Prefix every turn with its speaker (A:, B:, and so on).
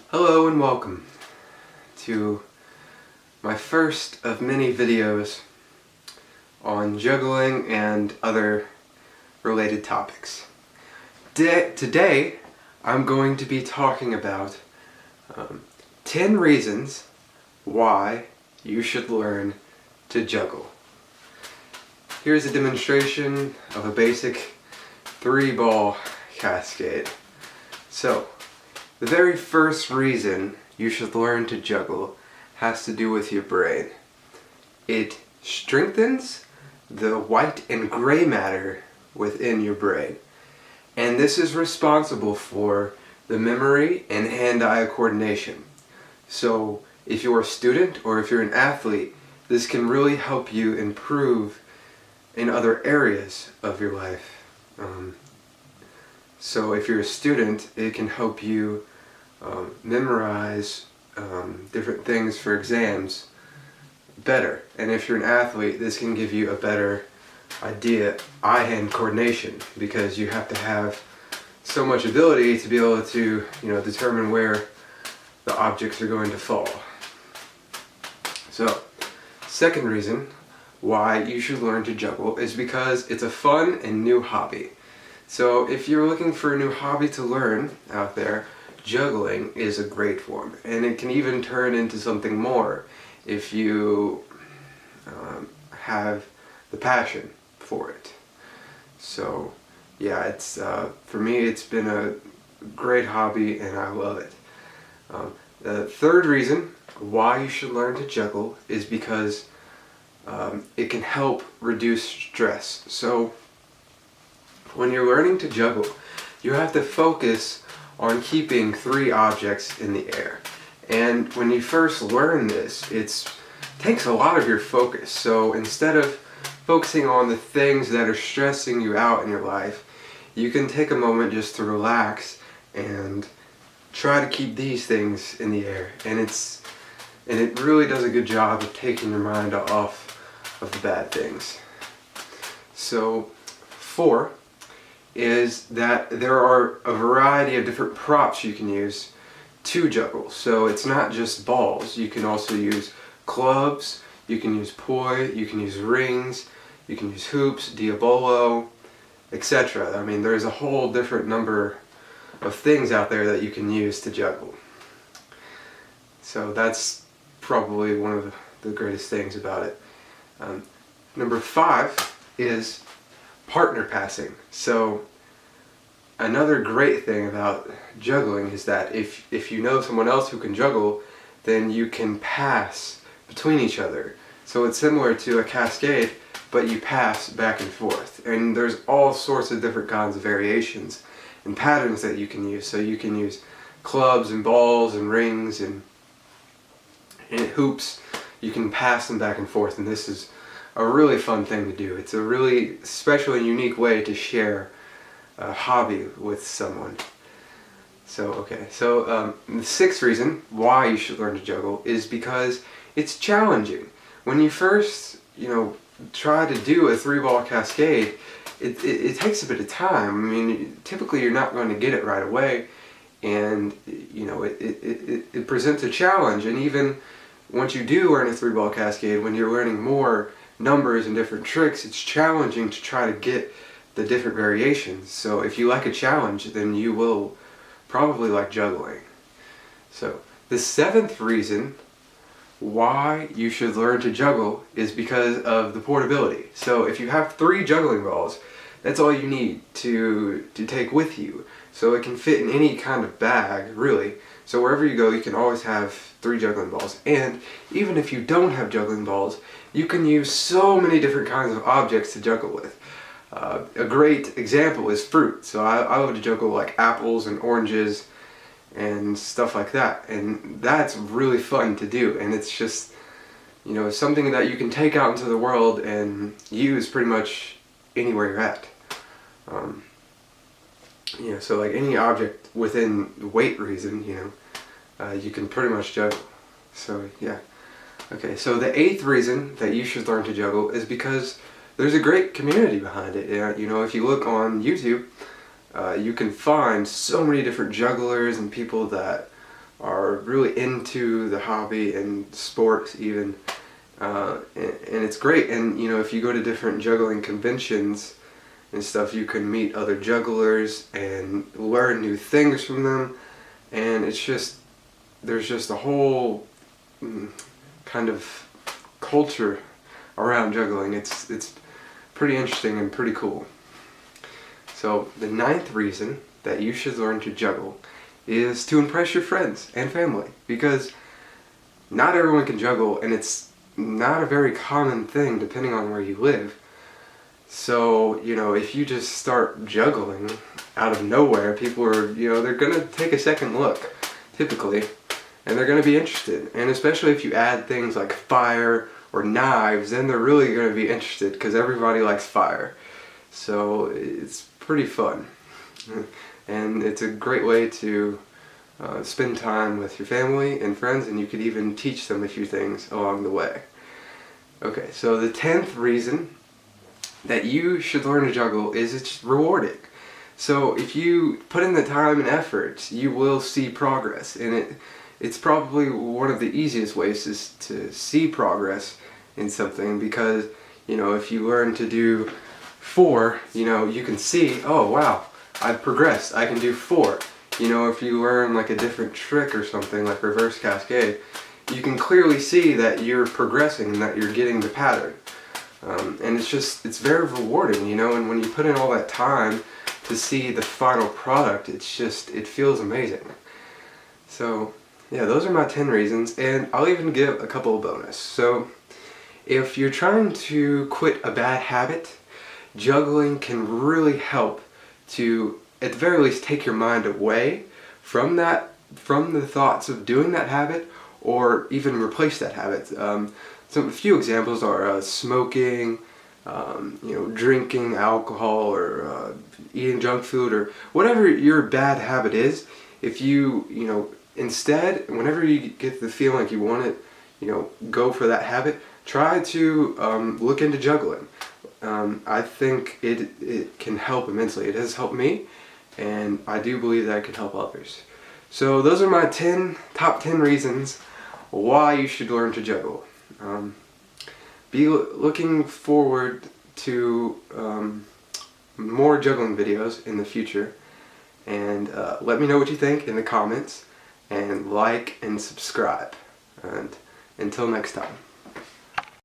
A: Hello and welcome to my first of many videos on juggling and other related topics. Today I'm going to be talking about 10 reasons why you should learn to juggle. Here's a demonstration of a basic 3-ball cascade. So, the very first reason you should learn to juggle has to do with your brain. It strengthens the white and gray matter within your brain. And this is responsible for the memory and hand-eye coordination. So if you're a student or if you're an athlete, this can really help you improve in other areas of your life. So if you're a student, it can help you memorize different things for exams better. And if you're an athlete, this can give you a better idea, eye-hand coordination, because you have to have so much ability to be able to, determine where the objects are going to fall. So, second reason why you should learn to juggle is because it's a fun and new hobby. So if you're looking for a new hobby to learn out there, juggling is a great one, and it can even turn into something more if you have the passion for it. So yeah, it's for me it's been a great hobby and I love it. The third reason why you should learn to juggle is because it can help reduce stress. So when you're learning to juggle, you have to focus on keeping 3 objects in the air. And when you first learn this, it takes a lot of your focus. So instead of focusing on the things that are stressing you out in your life, you can take a moment just to relax and try to keep these things in the air. And it really does a good job of taking your mind off of the bad things. So 4 is that there are a variety of different props you can use to juggle. So it's not just balls. You can also use clubs, you can use poi, you can use rings, you can use hoops, diabolo, etc. I mean, there's a whole different number of things out there that you can use to juggle. So that's probably one of the greatest things about it. Number 5 is partner passing. So another great thing about juggling is that if you know someone else who can juggle, then you can pass between each other. So it's similar to a cascade, but you pass back and forth. And there's all sorts of different kinds of variations and patterns that you can use. So you can use clubs and balls and rings and hoops. You can pass them back and forth, and this is a really fun thing to do. It's a really special and unique way to share a hobby with someone. So the 6th reason why you should learn to juggle is because it's challenging. When you first, try to do a 3-ball cascade, it takes a bit of time. I mean, typically you're not going to get it right away, and it presents a challenge. And even once you do learn a 3-ball cascade, when you're learning more numbers and different tricks, it's challenging to try to get the different variations. So if you like a challenge, then you will probably like juggling. So the 7th reason why you should learn to juggle is because of the portability. So if you have 3 juggling balls, that's all you need to take with you. So it can fit in any kind of bag, really. So wherever you go, you can always have 3 juggling balls. And even if you don't have juggling balls, you can use so many different kinds of objects to juggle with. A great example is fruit. So I love to juggle like apples and oranges and stuff like that. And that's really fun to do. And it's just, something that you can take out into the world and use pretty much anywhere you're at. So like any object within weight reason, you can pretty much juggle. So yeah. Okay, so the 8th reason that you should learn to juggle is because there's a great community behind it. If you look on YouTube, you can find so many different jugglers and people that are really into the hobby and sports even, and it's great. And you know, if you go to different juggling conventions and stuff, you can meet other jugglers and learn new things from them, and it's just, there's just a whole kind of culture around juggling. It's pretty interesting and pretty cool. So the 9th reason that you should learn to juggle is to impress your friends and family, because not everyone can juggle, and it's not a very common thing depending on where you live. So, you know, if you just start juggling out of nowhere, people are, you know, they're gonna take a second look, typically, and they're gonna be interested. And especially if you add things like fire or knives, then they're really gonna be interested, because everybody likes fire. So it's pretty fun. And it's a great way to spend time with your family and friends, and you could even teach them a few things along the way. Okay, so the 10th reason that you should learn to juggle is it's rewarding. So if you put in the time and effort, you will see progress, and it's probably one of the easiest ways is to see progress in something, because you know, if you learn to do 4, you know, you can see, oh wow, I've progressed, I can do 4. You know, if you learn like a different trick or something like reverse cascade, you can clearly see that you're progressing and that you're getting the pattern. And it's very rewarding, you know, and when you put in all that time to see the final product, it feels amazing. So yeah, those are my 10 reasons, and I'll even give a couple of bonus. So if you're trying to quit a bad habit, juggling can really help to, at the very least, take your mind away from the thoughts of doing that habit, or even replace that habit. A few examples are smoking, you know, drinking alcohol, or eating junk food, or whatever your bad habit is. If you know, instead, whenever you get the feeling like you want it, you know, go for that habit, try to look into juggling. I think it can help immensely. It has helped me, and I do believe that it can help others. So those are my top 10 reasons why you should learn to juggle. Be looking forward to more juggling videos in the future, and let me know what you think in the comments, and like and subscribe. And until next time.